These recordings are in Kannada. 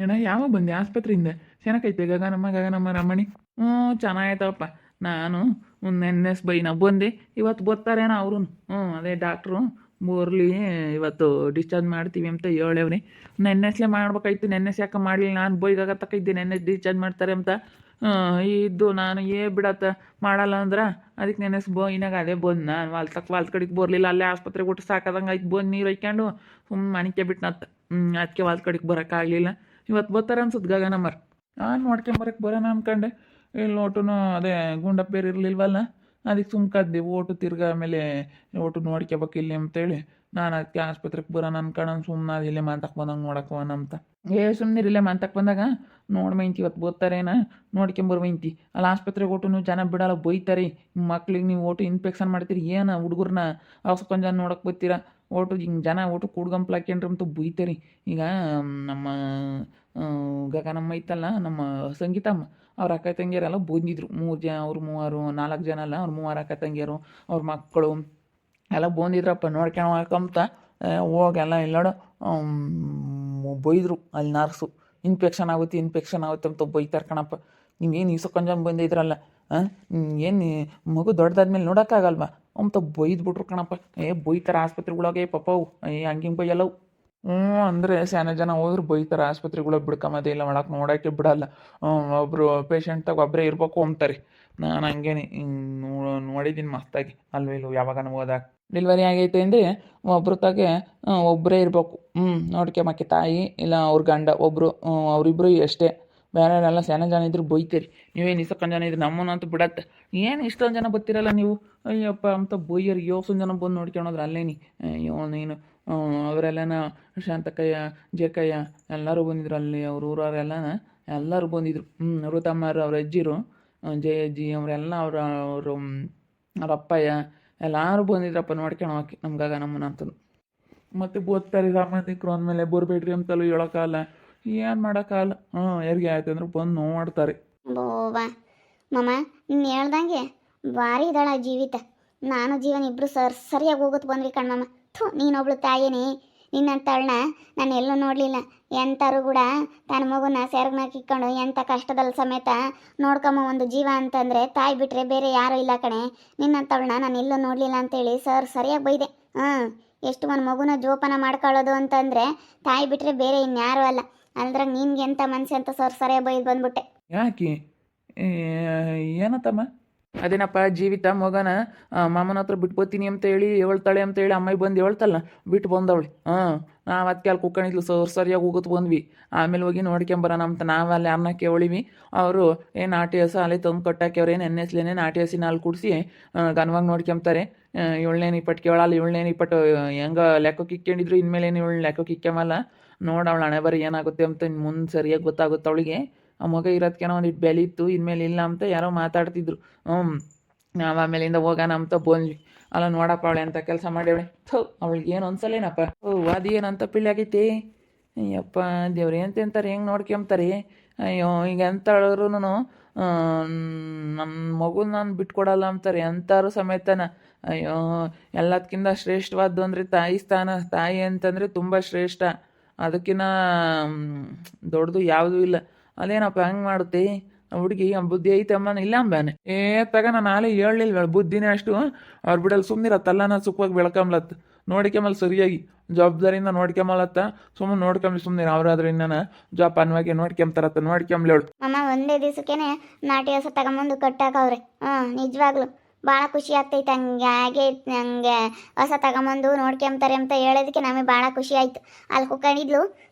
ಏನ ಯಾವಾಗ ಬಂದೆ ಆಸ್ಪತ್ರೆಯಿಂದ? ಚೆನ್ನಾಗೈತೆ ಗಗನಮ್ಮ ರಮಣಿ? ಹ್ಞೂ ಚೆನ್ನಾಗೈತಪ್ಪ. ನಾನು ನೆನ್ನೆಸ್ ಬೈನ ಬಂದೆ, ಇವತ್ತು ಬರ್ತಾರೇನ ಅವರು. ಅದೇ ಡಾಕ್ಟ್ರು ಬರಲಿ, ಇವತ್ತು ಡಿಸ್ಚಾರ್ಜ್ ಮಾಡ್ತೀವಿ ಅಂತ ಹೇಳವ್ರಿ. ನೆನ್ನೆಸ್ಲೇ ಮಾಡ್ಬೇಕಾಯ್ತು, ನೆನ್ನೆಸ್ ಯಾಕೆ ಮಾಡಲಿಲ್ಲ? ನಾನು ಬೈಗಾಗತ್ತಕ್ಕೈದ್ದೆ ನೆನ್ನೆ ಡಿಸ್ಚಾರ್ಜ್ ಮಾಡ್ತಾರೆ ಅಂತ. ಇದ್ದು ನಾನು ಬಿಡತ್ತ ಮಾಡಲ್ಲ ಅಂದ್ರೆ ಅದಕ್ಕೆ ನೆನೆಸ್ ಇನ್ನಾಗ ಅದೇ ಬಂದು ನಾನು ವಾಲ್ಸ್ ಕಡೆಗೆ ಬರಲಿಲ್ಲ. ಅಲ್ಲೇ ಆಸ್ಪತ್ರೆಗೆ ಒಟ್ಟು ಸಾಕಾದಂಗೆ ಆಯ್ತು. ಬಂದು ನೀರು ಹೊಯ್ಕೊಂಡು ಸುಮ್ಮನೆ ಮಣಿಕೆ ಬಿಟ್ನತ್ತ. ಅದಕ್ಕೆ ವಾಲ್ಸ್ ಕಡೆಗೆ ಬರೋಕ್ಕಾಗಲಿಲ್ಲ. ಇವತ್ತು ಬರ್ತಾರೆ ಅನ್ಸುತ್ತೆ ಗಗನಮ್ಮರ್. ನಾನು ನೋಡ್ಕೊಂಬರಕ್ಕೆ ಬರೋಣ ಅನ್ಕೊಂಡೆ. ಇಲ್ಲಿ ಓಟುನು ಅದೇ ಗುಂಡಪ್ಪ ಬೇರೆ ಇರಲಿಲ್ವಲ್ಲ, ಅದಕ್ಕೆ ಸುಮ್ಕದ್ದೆ. ಓಟು ತಿರ್ಗ ಆಮೇಲೆ ಓಟು ನೋಡ್ಕೋಬೇಕು ಇಲ್ಲಿ ಅಂತೇಳಿ ನಾನು ಅದಕ್ಕೆ ಆಸ್ಪತ್ರೆಗೆ ಬರೋಣ ಅನ್ಕೊಂಡು ಸುಮ್ಮನೆ ಅದು ಇಲ್ಲೇ ಮಾತಕ್ಕೆ ಬಂದಂಗೆ ನೋಡೋಕೋಣ ಅಂತ. ಸುಮ್ಮನೆ ಇಲ್ಲೇ ಮಾತಕ್ಕೆ ಬಂದಾಗ ನೋಡ್ಮೈಂತಿ ಇವತ್ತು ಬರ್ತಾರೇನ ನೋಡ್ಕೊಂಬರ್ಮೈಂತಿ. ಅಲ್ಲಿ ಆಸ್ಪತ್ರೆಗೆ ಓಟು ಜನ ಬಿಡಲ್ಲ, ಬೈತಾರೆ. ಮಕ್ಳಿಗೆ ನೀವು ಓಟು ಇನ್ಫೆಕ್ಷನ್ ಮಾಡ್ತೀರಿ, ಏನು ಹುಡುಗರನ್ನ ಅವಸ್ಕೊಂಡ್ ಜನ ನೋಡೋಕೆ ಬರ್ತೀರಾ? ಓಟು ಹಿಂಗೆ ಜನ ಓಟು ಕೂಡ್ಗಂಪ್ಲು ಹಾಕ್ಯಂಡ್ರಿ ಅಂತ ಬೈತಾರೆ. ಈಗ ನಮ್ಮ ಗಗನಮ್ಮ ಐತಲ್ಲ, ನಮ್ಮ ಸಂಗೀತಮ್ಮ, ಅವ್ರ ಅಕ್ಕ ತಂಗಿಯರೆಲ್ಲ ಬಂದಿದ್ರು. 3 ಜನ, ಅವ್ರು 4 ಜನ ಅಲ್ಲ, ಅವ್ರು 3 ಅಕ್ಕ ತಂಗಿಯರು, ಅವ್ರ ಮಕ್ಕಳು ಎಲ್ಲ ಬಂದಿದ್ರಪ್ಪ ನೋಡ್ಕೊಳಕಂತ. ಹೋಗೆಲ್ಲ ಎಲ್ಲೋಡು ಬೈದರು. ಅಲ್ಲಿ ನರ್ಸು ಇನ್ಫೆಕ್ಷನ್ ಆಗುತ್ತೆ ಅಂತ ಬೈತಾರೆ ಕಣಪ್ಪ. ನೀವೇನು ಈಸಕೊಂಜನ್ ಬಂದಿದ್ರಲ್ಲ, ಏನು ಮಗು ದೊಡ್ಡದಾದ್ಮೇಲೆ ನೋಡೋಕ್ಕಾಗಲ್ವಾ ಅಂತ ಬೈದ್ಬಿಟ್ರು ಕಣಪ್ಪ. ಬೈತಾರೆ ಆಸ್ಪತ್ರೆಗಳಾಗೆ ಪಾಪವು. ಹಂಗೆ ಬೈಯಲ್ಲವು. ಅಂದರೆ ಸ್ಯಾನ ಜನ ಹೋದ್ರು ಬೈತಾರೆ ಆಸ್ಪತ್ರೆಗಳಿಗೆ, ಬಿಡ್ಕೊಂಬದೇ ಇಲ್ಲ, ಒಳಗೆ ನೋಡೋಕ್ಕೆ ಬಿಡಲ್ಲ. ಒಬ್ಬರು ಪೇಷಂಟಾಗ ಒಬ್ಬರೇ ಇರಬೇಕು ಅಂತಾರೆ. ನಾನು ಹಂಗೇನೆ ನೋಡಿದ್ದೀನಿ ಮಸ್ತಾಗಿ. ಅಲ್ವೇಲು ಯಾವಾಗ ಹೋದಾಗ ಡೆಲಿವರಿ ಆಗೈತೆ ಅಂದರೆ ಒಬ್ರು ತಾಗೆ ಒಬ್ಬರೇ ಇರಬೇಕು. ನೋಡ್ಕೊಂಬಕ್ಕೆ ತಾಯಿ ಇಲ್ಲ ಅವ್ರ ಗಂಡ ಒಬ್ಬರು, ಅವರಿಬ್ಬರು ಅಷ್ಟೇ. ಬೇರೆಯವರೆಲ್ಲ ಸ್ಯಾನ ಜನ ಇದ್ರು ಬೈತೀರಿ. ನೀವೇನು ಇಷ್ಟೊಂದು ಜನ ಇದ್ರಿ, ನಮ್ಮನ್ನಂತೂ ಬಿಡತ್ತೆ. ಏನು ಇಷ್ಟೊಂದು ಜನ ಬರ್ತಿರಲ್ಲ ನೀವು, ಅಯ್ಯಪ್ಪ ಅಂತ ಬೈಯರು. 7 ಜನ ಬಂದು ನೋಡ್ಕೊಳೋದ್ರೆ ಅಲ್ಲೇನಿ. ಅಯ್ಯೋ ನೀನು ಅವರೆಲ್ಲನ ಶಾಂತಕ್ಕಯ್ಯ, ಜೇಕಯ್ಯ ಎಲ್ಲರೂ ಬಂದಿದ್ರು. ಅಲ್ಲಿ ಅವ್ರ ಊರವರೆಲ್ಲ ಎಲ್ಲರೂ ಬಂದಿದ್ರು. ಅವರು ತಮ್ಮರು, ಅವ್ರ ಅಜ್ಜಿರು, ಜಯಜ್ಜಿ ಅವರೆಲ್ಲ ಅವರು ಅವ್ರ ಅಪ್ಪಯ್ಯ ಎಲ್ಲರೂ ಬಂದಿದ್ರಪ್ಪ ನೋಡ್ಕೊಳೋಕೆ ನಮ್ಗಾಗ ನಮ್ಮನ್ನಂತಂದು. ಮತ್ತು ಬೋದ್ತಾರೆ ಸಂಬಂಧಿಕರು ಅಂದಮೇಲೆ ಬರಬೇಡ್ರಿ ಅಂತಲೂ ಹೇಳೋಕ್ಕಲ್ಲ, ಏನು ಮಾಡೋಕ್ಕಲ್ಲ. ಯಾರಿಗೆ ಆಯ್ತು ಅಂದ್ರೆ ಬಂದು ನೋಡ್ತಾರೆ. ಬೋವಾ ಮಮ್ಮ, ನೀನು ಹೇಳ್ದಂಗೆ ಭಾರಿ ಇದ್ದಾಳ ಜೀವಿತ. ನಾನು ಜೀವನ ಇಬ್ಬರು ಸರಿಯಾಗಿ ಹೋಗುತ್ತೆ ಬಂದ್ವಿ ಕಣ್ಮಮ್ಮ. ನೀನೊಬ್ಳು ತಾಯಿನೇ, ನಿನ್ನಂತಳನ್ನ ನಾನು ಎಲ್ಲೂ ನೋಡಲಿಲ್ಲ. ಎಂಥರು ಕೂಡ ತನ್ನ ಮಗುನ ಸೆರಗ್ನಾಗ ಇಕ್ಕೊಂಡು ಎಂಥ ಕಷ್ಟದಲ್ಲಿ ಸಮೇತ ನೋಡ್ಕೊಂಬ ಒಂದು ಜೀವ ಅಂತಂದರೆ ತಾಯಿ ಬಿಟ್ಟರೆ ಬೇರೆ ಯಾರೂ ಇಲ್ಲ ಕಣೆ. ನಿನ್ನಂತಳನ್ನ ನಾನು ಎಲ್ಲೂ ನೋಡಲಿಲ್ಲ ಅಂತೇಳಿ ಸರಿಯಾಗಿ ಬೈದೆ. ಎಷ್ಟು ಒಂದು ಮಗುನ ಜೋಪಾನ ಮಾಡ್ಕೊಳ್ಳೋದು ಅಂತಂದರೆ ತಾಯಿ ಬಿಟ್ಟರೆ ಬೇರೆ ಇನ್ಯಾರೂ ಅಲ್ಲ. ಅಲ್ದ್ರಾಗ ನಿನ್ಗೆ ಎಂಥ ಮನಸ್ಸು ಅಂತ ಸರಿಯಾಗಿ ಬೈದು ಬಂದ್ಬಿಟ್ಟೆ. ಯಾಕೆ ಏನತ್ತಮ್ಮ? ಅದೇನಪ್ಪ ಜೀವಿತ ಮಗನ ಮಾಮನ ಹತ್ರ ಬಿಟ್ಬೋತೀನಿ ಅಂತ ಹೇಳಿ ಹೇಳ್ತಾಳೆ ಅಂತ ಹೇಳಿ ಅಮ್ಮಾಯಿ ಬಂದು ಹೇಳ್ತಲ್ಲ, ಬಿಟ್ಟು ಬಂದವಳು. ನಾವು ಅದಕ್ಕೆ ಅಲ್ಲಿ ಕುಕ್ಕಣಿದ್ಲು ಸರಿಯಾಗಿ ಹೋಗುತ್ತೆ ಬಂದ್ವಿ. ಆಮೇಲೆ ಹೋಗಿ ನೋಡ್ಕೊಂಬರೋಣ ಅಂತ ನಾವು ಅಲ್ಲಿ ಯಾರನ್ನ ಕೇಳಿವಿ. ಅವರು ನಾಟಿ ಹಸ ಅಲ್ಲೇ ತಂದು ಕಟ್ಟಾಕ್ಯವ್ರೆ. ನೆನ್ನೆಸ್ಲೇನೆ ನಾಟಿ ಹಸಿನ ಅಲ್ಲಿ ಕುಡಿಸಿ ಘನವಾಗಿ ನೋಡ್ಕೊಂತಾರೆ. 7ನೇ ಇಪ್ಪಟ್ಟು ಕೇಳಲ್ಲ, 7ನೇ ಇಪ್ಪಟ್ಟು ಹೆಂಗೆ ಲೆಕ್ಕಕ್ಕೆ ಇಕ್ಕೊಂಡಿದ್ರು, ಇನ್ಮೇಲೇನು ಇವಳು ಲೆಕ್ಕಕ್ಕೆ ಇಕ್ಕೊಂಬಲ್ಲ. ನೋಡವಳು ಹಣೆ ಬರೀ ಏನಾಗುತ್ತೆ ಅಂತ ಮುಂದೆ ಸರಿಯಾಗಿ ಗೊತ್ತಾಗುತ್ತೆ ಅವಳಿಗೆ. ಆ ಮಗ ಇರೋದಕ್ಕೇನೋ ಒಂದಿಟ್ಟು ಬೆಲೆ ಇತ್ತು, ಇನ್ಮೇಲೆ ಇಲ್ಲ ಅಂತ ಯಾರೋ ಮಾತಾಡ್ತಿದ್ರು. ನಾವು ಆಮೇಲಿಂದ ಹೋಗೋಣ ಅಂತ ಬಂದ್ವಿ. ಅಲ್ಲ ನೋಡಪ್ಪ ಅವಳೆ ಅಂತ ಕೆಲಸ ಮಾಡ್ಯವಳೆ. ಅವಳಿಗೆ ಏನು ಅನ್ಸಲ್ಲೇನಪ್ಪ. ಅದು ಏನಂತ ಪಿಳ್ಳಿ ಆಗೈತಿ. ಅಯ್ಯಪ್ಪ ದೇವ್ರಿ ಅಂತಾರೆ, ಹೆಂಗೆ ನೋಡ್ಕೊಂತಾರೆ. ಅಯ್ಯೋ ಈಗ ಎಂಥವ್ರು ನನ್ನ ಮಗುನ ನಾನು ಬಿಟ್ಕೊಡಲ್ಲ ಅಂತಾರೆ ಅಂತಾರು ಸಮೇತನ. ಅಯ್ಯೋ ಎಲ್ಲದಕ್ಕಿಂತ ಶ್ರೇಷ್ಠವಾದ್ದು ಅಂದರೆ ತಾಯಿ ಸ್ಥಾನ. ತಾಯಿ ಅಂತಂದರೆ ತುಂಬ ಶ್ರೇಷ್ಠ. ಅದಕ್ಕಿಂತ ದೊಡ್ಡದು ಯಾವುದೂ ಇಲ್ಲ. ಅದೇನಪ್ಪ ಹಂಗೆ ಮಾಡುತ್ತೆ ಹುಡುಗಿ. ಬುದ್ಧಿ ಐತೆ ಅಮ್ಮನ ಇಲ್ಲ ಅಂಬಾನೆ. ತಗ ನಾನು ನಾಳೆ ಹೇಳಲಿಲ್ವ ಬುದ್ಧಿನೇ ಅಷ್ಟು. ಅವ್ರು ಬಿಡಲ್ಲ ಸುಮ್ಮನಿರತ್ತಲ್ಲ, ನಾನು ಸುಖವಾಗಿ ಬೆಳ್ಕೊಂಬ್ಲತ್ತ ನೋಡ್ಕೊಂಬಲ್ಲ ಸರಿಯಾಗಿ ಜವಾಬ್ದಾರಿಯಿಂದ ನೋಡ್ಕೊಂಬಲತ್ತ. ಸುಮ್ಮನೆ ನೋಡ್ಕೊಂಬಿ ಸುಮ್ಮನೆ ಅವ್ರಾದ್ರೆ ಇನ್ನೂ ಜೋಪಾನವಾಗಿ ನೋಡ್ಕೊಂತಾರತ್ತ, ನೋಡ್ಕೊಂಬ್ಲೇಳು. ಅಮ್ಮ ಒಂದೇ ದಿವಸಕ್ಕೇನೆ ನಾಟಿ ಹಸ ತಗೊಂಬಂದು ಕಟ್ಟಾಕವ್ರೆ. ನಿಜವಾಗ್ಲು ಭಾಳ ಖುಷಿ ಆಗ್ತೈತೆ. ಹಾಗೆ ಹೊಸ ತಗೊಂಬಂದು ನೋಡ್ಕೊಂತಾರೆ ಅಂತ ಹೇಳೋದಕ್ಕೆ ನಮಗೆ ಭಾಳ ಖುಷಿ ಆಯಿತು. ಅಲ್ಲಿ ಕುಕ್ಕಣಿದ್ಲು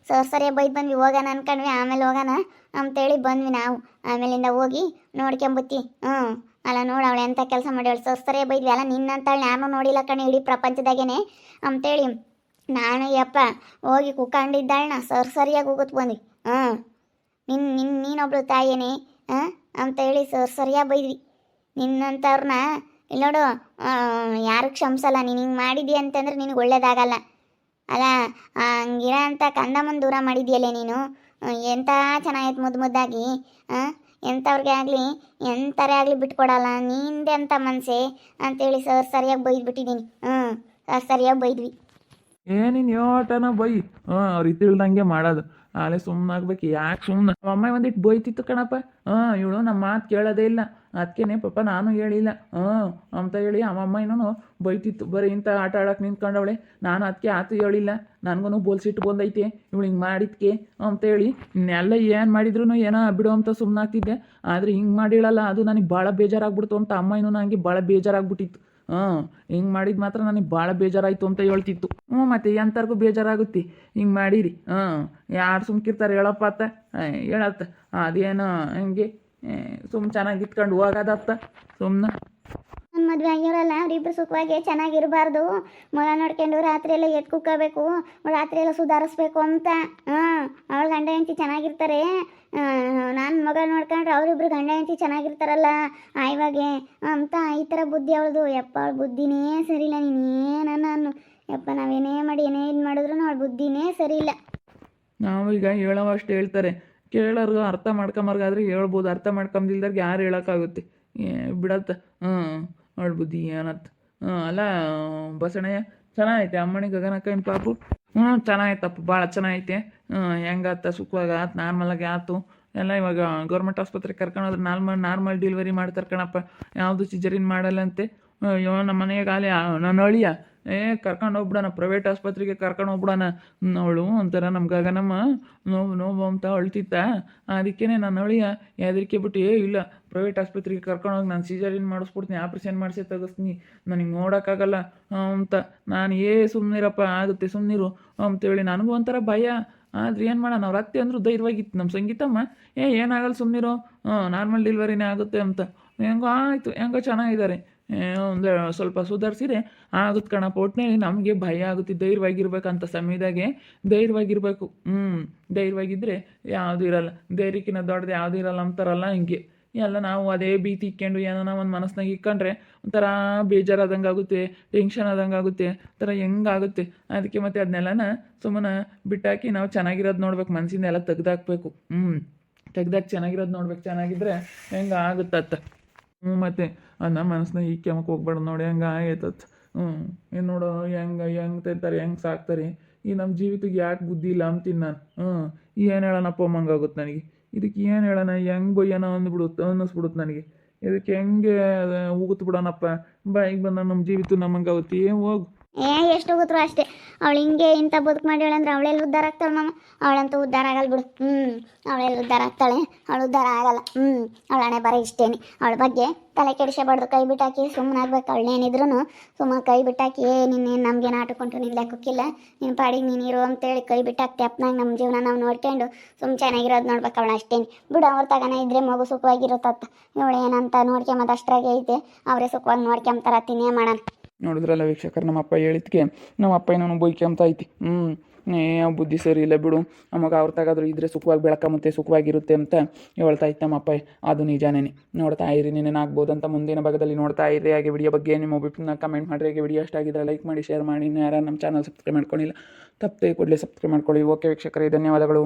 ಸರಿಯಾಗಿ ಬೈದು ಬಂದ್ವಿ. ಹೋಗೋಣ ಅನ್ಕೊಂಡ್ವಿ, ಆಮೇಲೆ ಹೋಗೋಣ ಅಂತೇಳಿ ಬಂದ್ವಿ ನಾವು. ಆಮೇಲಿಂದ ಹೋಗಿ ನೋಡ್ಕೊಂಬತ್ತಿ. ಅಲ್ಲ ನೋಡವಳೆ ಎಂಥ ಕೆಲಸ ಮಾಡ್ಯವಳು. ಸರಿಯಾಗಿ ಬೈದ್ವಿ. ಅಲ್ಲ ನಿನ್ನಂತಳು ಯಾರನ್ನೂ ನೋಡಿಲ್ಲ ಕಣೆ ಇಡೀ ಪ್ರಪಂಚದಾಗೇನೆ ಅಂತೇಳಿ ನಾನು ಯಪ್ಪ ಹೋಗಿ ಕುಕ್ಕಂಡಿದ್ದಾಳನ್ನ ಸರಿಯಾಗಿ ಹೋಗುತ್ತೆ ಬಂದ್ವಿ. ನೀನೊಬ್ಳು ತಾಯಿನೇ ಅಂತೇಳಿ ಸರಿಯಾಗಿ ಬೈದ್ವಿ. ನಿನ್ನಂಥವ್ರನ್ನ ಇಲ್ಲಿ ನೋಡು, ಯಾರು ಕ್ಷಮಿಸಲ್ಲ. ನೀನು ಹಿಂಗೆ ಮಾಡಿದ್ದಿ ಅಂತಂದ್ರೆ ನಿನಗೆ ಒಳ್ಳೇದಾಗಲ್ಲ. ಅಲ್ಲ ಹಂಗಿರೋ ಅಂಥ ಕಂದಮ್ಮನ ದೂರ ಮಾಡಿದ್ಯಲ್ಲೇ ನೀನು. ಎಂಥ ಚೆನ್ನಾಗೈತೆ ಮುದ್ದಾಗಿ. ಎಂಥವ್ರಿಗೆ ಆಗಲಿ ಎಂಥರೇ ಆಗಲಿ ಬಿಟ್ಕೊಡಲ್ಲ. ನಿಂದೆ ಅಂತ ಮನಸ್ಸೆ ಅಂತೇಳಿ ಸರಿಯಾಗಿ ಬೈದ್ಬಿಟ್ಟಿದ್ದೀನಿ. ಸರಿಯಾಗಿ ಬೈದ್ವಿ. ಏನಿನ್ ಯೋಟನ ಬೈ. ಅವ್ರು ಇತ್ತಿಳ್ದಂಗೆ ಮಾಡೋದು. ಆಲೆ ಸುಮ್ಮನಾಗ್ಬೇಕು. ಯಾಕೆ ಸುಮ್ಮನೆ ಅಮ್ಮ ಒಂದಿಟ್ಟು ಬೈತಿತ್ತು ಕಣಪ್ಪ. ಇವಳು ನಮ್ಮ ಮಾತು ಕೇಳೋದೇ ಇಲ್ಲ. ಅದಕ್ಕೇನೆ ಪಾಪ ನಾನು ಹೇಳಿಲ್ಲ ಅಂತ ಹೇಳಿ ಅಮ್ಮಮ್ಮ ಇನ್ನೂ ಬೈತಿತ್ತು. ಬರೀ ಇಂಥ ಆಟ ಆಡೋಕೆ ನಿಂತ್ಕೊಂಡವಳೆ. ನಾನು ಅದಕ್ಕೆ ಆತು ಹೇಳಿಲ್ಲ. ನನಗೂ ಬೋಲ್ಸಿಟ್ಟು ಬಂದೈತೆ ಇವಳು ಹಿಂಗೆ ಮಾಡಿದ್ಕೆ ಅಂತೇಳಿ. ಇನ್ನೆಲ್ಲ ಏನು ಮಾಡಿದ್ರು ಏನೋ ಬಿಡು ಅಂತ ಸುಮ್ಮನಾಗ್ತಿದ್ದೆ. ಆದರೆ ಹಿಂಗೆ ಮಾಡಿಳಲ್ಲ ಅದು ನನಗೆ ಭಾಳ ಬೇಜಾರಾಗ್ಬಿಡ್ತು ಅಂತ ಅಮ್ಮ ಇನ್ನೂ ನನಗೆ ಭಾಳ ಬೇಜಾರಾಗ್ಬಿಟ್ಟಿತ್ತು. ಹಿಂಗೆ ಮಾಡಿದ್ದು ಮಾತ್ರ ನನಗೆ ಭಾಳ ಬೇಜಾರಾಯಿತು ಅಂತ ಹೇಳ್ತಿತ್ತು. ಮತ್ತು ಎಂಥರ್ಗೂ ಬೇಜಾರಾಗುತ್ತೆ ಹಿಂಗೆ ಮಾಡಿರಿ. ಯಾರು ಸುಮ್ಕಿರ್ತಾರೆ ಹೇಳಪ್ಪ ಅತ್ತ. ಹೇಳತ್ತ ಅದೇನೋ ಹಂಗೆ ಚೆನ್ನಾಗಿ ಇಟ್ಕೊಂಡು ಹೋಗೋದತ್ತ ಸುಮ್ಮನೆ. ನನ್ನ ಮದುವೆ ಆಗಿರೋಲ್ಲ ಅವರಿಬ್ಬರು ಸುಖವಾಗಿ ಚೆನ್ನಾಗಿರಬಾರ್ದು. ಮೊಳ ನೋಡ್ಕೊಂಡು ರಾತ್ರಿ ಎಲ್ಲ ಎದ್ದು ಕುಕ್ಕೋಬೇಕು, ರಾತ್ರಿ ಎಲ್ಲ ಸುಧಾರಿಸ್ಬೇಕು ಅಂತ. ಅವಳ ಗಂಡ ಹೆಂಡತಿ ಚೆನ್ನಾಗಿರ್ತಾರೆ. ನಾನು ಮಗ ನೋಡ್ಕೊಂಡ್ರೆ ಅವರಿಬ್ರು ಗಂಡ ಹೆಂಡತಿ ಚೆನ್ನಾಗಿರ್ತಾರಲ್ಲ ಇವಾಗೆ ಅಂತ ಈ ಥರ ಬುದ್ಧಿ ಅವಳದು. ಯಪ್ಪ ಅವಳ ಬುದ್ಧಿನೇ ಸರಿಯಿಲ್ಲ. ನೀನೇನು ಯಪ್ಪ ನಾವೇನೇ ಮಾಡಿ ಏನೇ ಇದು ಮಾಡಿದ್ರು ಅವಳ ಬುದ್ಧಿನೇ ಸರಿಯಿಲ್ಲ. ನಾವೀಗ ಹೇಳೋವಷ್ಟು ಹೇಳ್ತಾರೆ, ಕೇಳೋರ್ಗು ಅರ್ಥ ಮಾಡ್ಕೊಂಬರ್ಗಾದ್ರೆ ಹೇಳ್ಬೋದು. ಅರ್ಥ ಮಾಡ್ಕೊಂಬಿಲ್ದಾರ್ಗೆ ಯಾರು ಹೇಳೋಕ್ಕಾಗುತ್ತೆ? ಬಿಡತ್ತ. ಅವಳ ಬುದ್ಧಿ ಏನತ್ತ. ಅಲ್ಲ ಬಸಣ್ಣಯ್ಯ ಚೆನ್ನಾಗೈತೆ ಅಮ್ಮಣಿ ಗಗನಕ್ಕನ ಪಾಪು. ಚೆನ್ನಾಗೈತಪ್ಪ, ಭಾಳ ಚೆನ್ನಾಗೈತೆ. ಹೆಂಗಾತ ಸುಖವಾಗ ಆತು, ನಾರ್ಮಲಾಗಿ ಆಯ್ತು ಎಲ್ಲ. ಇವಾಗ ಗೌರ್ಮೆಂಟ್ ಆಸ್ಪತ್ರೆಗೆ ಕರ್ಕೊಂಡೋದ್ರೆ ನಾರ್ಮಲ್ ಡೆಲಿವರಿ ಮಾಡ್ತಾರೆ ಕಣಪ್ಪ. ಯಾವುದು ಸಿಜರಿನ್ ಮಾಡಲ್ಲಂತೆ. ಅಯ್ಯೋ ನಮ್ಮ ಮನೆಗೆ ಅಲ್ಲಿ ನನ್ನ ಅಳಿಯ ಕರ್ಕೊಂಡು ಹೋಗ್ಬಿಡೋಣ, ಪ್ರೈವೇಟ್ ಆಸ್ಪತ್ರೆಗೆ ಕರ್ಕೊಂಡು ಹೋಗ್ಬಿಡೋಣ. ಅವಳು ಒಂಥರ ನಮ್ಮ ಗಗನಮ್ಮ ನೋವು ಅಂತ ಅಳ್ತಿತ್ತ. ಅದಕ್ಕೇ ನನ್ನ ಅಳಿಯ ಹೆದರಿಕೆ ಬಿಟ್ಟು ಇಲ್ಲ ಪ್ರೈವೇಟ್ ಆಸ್ಪತ್ರೆಗೆ ಕರ್ಕೊಂಡೋಗಿ ನಾನು ಸಿಜರಿನ್ ಮಾಡಿಸ್ಬಿಡ್ತೀನಿ, ಆಪ್ರೇಷನ್ ಮಾಡಿಸಿ ತೆಗಿಸ್ತೀನಿ, ನನಗೆ ನೋಡೋಕ್ಕಾಗಲ್ಲ ಅಂತ. ನಾನು ಸುಮ್ಮನಿರಪ್ಪ ಆಗುತ್ತೆ ಸುಮ್ಮನಿರು ಅಂತೇಳಿ ನನಗೂ ಒಂಥರ ಭಯ. ಆದ್ರೆ ಏನು ಮಾಡೋಣ, ಅವ್ರ ಅತ್ತೆ ಅಂದರು ಧೈರ್ಯವಾಗಿತ್ತು ನಮ್ಮ ಸಂಗೀತಮ್ಮ. ಏನಾಗಲ್ಲ ಸುಮ್ಮನಿರು, ನಾರ್ಮಲ್ ಡೆಲಿವರಿನೇ ಆಗುತ್ತೆ ಅಂತ. ಹೆಂಗೋ ಆಯಿತು, ಹೆಂಗೋ ಚೆನ್ನಾಗಿದ್ದಾರೆ. ಒಂದು ಸ್ವಲ್ಪ ಸುಧಾರಿಸಿದ್ರೆ ಆಗುತ್ತೆ ಕಣಪ್ಪ. ಒಟ್ಟಿನಲ್ಲಿ ನಮಗೆ ಭಯ ಆಗುತ್ತೆ. ಧೈರ್ಯವಾಗಿರ್ಬೇಕಂತ ಸಮಯದಾಗೆ ಧೈರ್ಯವಾಗಿರಬೇಕು. ಧೈರ್ಯವಾಗಿದ್ದರೆ ಯಾವುದೂ ಇರಲ್ಲ. ಧೈರ್ಯಕ್ಕಿಂತ ದೊಡ್ಡದು ಯಾವುದೂ ಇರಲ್ಲ ಅಂತಾರಲ್ಲ, ಹಿಂಗೆ ಎಲ್ಲ ನಾವು ಅದೇ ಭೀತಿ ಇಕ್ಕೊಂಡು ಏನೋ ಒಂದು ಮನಸ್ಸಿನಾಗ ಇಕ್ಕೊಂಡ್ರೆ ಒಂಥರ ಬೇಜಾರಾದಂಗೆ ಆಗುತ್ತೆ, ಟೆನ್ಷನ್ ಆದಂಗೆ ಆಗುತ್ತೆ, ಒಂಥರ ಹೆಂಗಾಗುತ್ತೆ. ಅದಕ್ಕೆ ಮತ್ತೆ ಅದನ್ನೆಲ್ಲನ ಸುಮ್ಮನೆ ಬಿಟ್ಟಾಕಿ ನಾವು ಚೆನ್ನಾಗಿರೋದು ನೋಡ್ಬೇಕು, ಮನಸ್ಸಿಂದ ಎಲ್ಲ ತೆಗ್ದಾಕ್ಬೇಕು. ತೆಗ್ದಾಕಿ ಚೆನ್ನಾಗಿರೋದು ನೋಡ್ಬೇಕು. ಚೆನ್ನಾಗಿದ್ದರೆ ಹೆಂಗೆ ಆಗುತ್ತತ್ತ. ಮತ್ತು ಅದನ್ನ ಮನಸ್ಸಿನಾಗ ಈ ಕೆಮಕ್ಕೆ ಹೋಗ್ಬಾರ್ದು ನೋಡಿ, ಹಂಗೆ ಆಯ್ತತ್. ಏನು ನೋಡೋ ಹೆಂಗೆ ತಿಂತಾರೆ, ಹೆಂಗೆ ಸಾಕ್ತಾರೆ. ಈ ನಮ್ಮ ಜೀವಿತಕ್ಕೆ ಯಾಕೆ ಬುದ್ಧಿ ಇಲ್ಲ ಅಂತೀನಿ ನಾನು. ಏನು ಹೇಳೋಣಪ್ಪ ಅಮ್ಮಂಗಾಗುತ್ತೆ ನನಗೆ. ಇದಕ್ಕೆ ಏನು ಹೇಳೋಣ, ಹೆಂಗೆ ಬೈಯೋಣ ಅನ್ನಿಸ್ಬಿಡುತ್ತೆ ನನಗೆ. ಇದಕ್ಕೆ ಹೆಂಗೆ ಹೋಗುತ್ತೆ ಬಿಡೋಣಪ್ಪ. ಬಾಯಿಗೆ ಬಂದ ನಮ್ಮ ಜೀವಿತ ನಮ್ಮಂಗಾಗುತ್ತೆ. ಹೋಗು ಎಷ್ಟು ಹೋಗುತ್ತೋ ಅಷ್ಟೇ. ಅವಳು ಹಿಂಗೆ ಇಂಥ ಬದುಕು ಮಾಡ್ಯಾಳಂದ್ರೆ ಅವಳೆಲ್ಲ ಉದ್ಧಾರ ಆಗ್ತಾಳೆ ಮಾಮ. ಅವಳಂತೂ ಉದ್ಧಾರ ಆಗಲ್ಲ ಬಿಡು. ಅವಳೆಲ್ಲ ಉದ್ಧಾರ ಆಗ್ತಾಳೆ, ಅವಳು ಉದ್ಧಾರ ಆಗಲ್ಲ. ಅವಳ ಹಣೆ ಬರ ಇಷ್ಟೇನೆ. ಅವಳ ಬಗ್ಗೆ ತಲೆ ಕೆಡಿಸಬಾರ್ದು, ಕೈ ಬಿಟ್ಟಾಕಿ ಸುಮ್ಮನೆ ಆಗ್ಬೇಕು. ಅವಳೇನಿದ್ರು ಸುಮ್ಮನೆ ಕೈ ಬಿಟ್ಟಾಕಿ ನಿನ್ನೇನು ನಮಗೇನು ಆಟಕೊಂಡು ನಿಲ್ಲಕ್ಕಿಲ್ಲ, ನಿನ್ನ ಪಾಡಿಗೆ ನೀನು ಇರು ಅಂತೇಳಿ ಕೈ ಬಿಟ್ಟಾಕ್ತಿ ಅಪ್ಪನಾಗ ನಮ್ಮ ಜೀವನ ನಾವು ನೋಡ್ಕೊಂಡು ಸುಮ್ಮನೆ ಚೆನ್ನಾಗಿರೋದು ನೋಡ್ಬೇಕು. ಅವಳು ಅಷ್ಟೇನೆ ಬಿಡು. ಅವ್ರ ತಗನ ಇದ್ರೆ ಮಗು ಸುಖವಾಗಿರುತ್ತತ್ತ. ಇವಳು ಏನಂತ ನೋಡ್ಕೊಂಬದು ಅಷ್ಟ್ರಾಗೆ ಐತೆ. ಅವರೇ ಸುಖವಾಗಿ ನೋಡ್ಕೊಂತಾರ, ತಿನ್ನೇ ಮಾಡೋಣ. ನೋಡಿದ್ರಲ್ಲ ವೀಕ್ಷಕರು, ನಮ್ಮಪ್ಪ ಹೇಳಿದ್ಕೆ ನಮ್ಮಪ್ಪ ಏನೋ ಬೈಕ್ಯಂತ ಐತಿ. ಬುದ್ಧಿ ಸರಿ ಇಲ್ಲ ಬಿಡು, ನಮಗೆ ಅವ್ರ ತಗಾದ್ರು ಇದ್ರೆ ಸುಖವಾಗಿ ಬೆಳಕಮ್ಮತ್ತೆ, ಸುಖವಾಗಿರುತ್ತೆ ಅಂತ ಹೇಳ್ತಾ ಇತ್ತು ನಮ್ಮಪ್ಪ. ಅದು ನಿಜಾನೇ. ನೋಡ್ತಾ ಇರಿ, ನೀನೇನಾಗ್ಬೋದು ಅಂತ ಮುಂದಿನ ಭಾಗದಲ್ಲಿ ನೋಡ್ತಾ ಇರಿ. ಹಾಗೆ ವಿಡಿಯೋ ಬಗ್ಗೆ ನಿಮ್ಮ ಒಬ್ಬರನ್ನ ಕಮೆಂಟ್ ಮಾಡಿರಿ. ಹಾಗೆ ವಿಡಿಯೋ ಇಷ್ಟ ಲೈಕ್ ಮಾಡಿ, ಶೇರ್ ಮಾಡಿ. ಯಾರು ನಮ್ಮ ಚಾನಲ್ ಸಬ್ಸ್ಕ್ರೈಬ್ ಮಾಡ್ಕೊಂಡಿಲ್ಲ ತಪ್ಪದೆ ಕೂಡಲೇ ಸಬ್ಸ್ಕ್ರೈಬ್ ಮಾಡ್ಕೊಳ್ಳಿ. ಓಕೆ ವೀಕ್ಷಕರೇ, ಧನ್ಯವಾದಗಳು.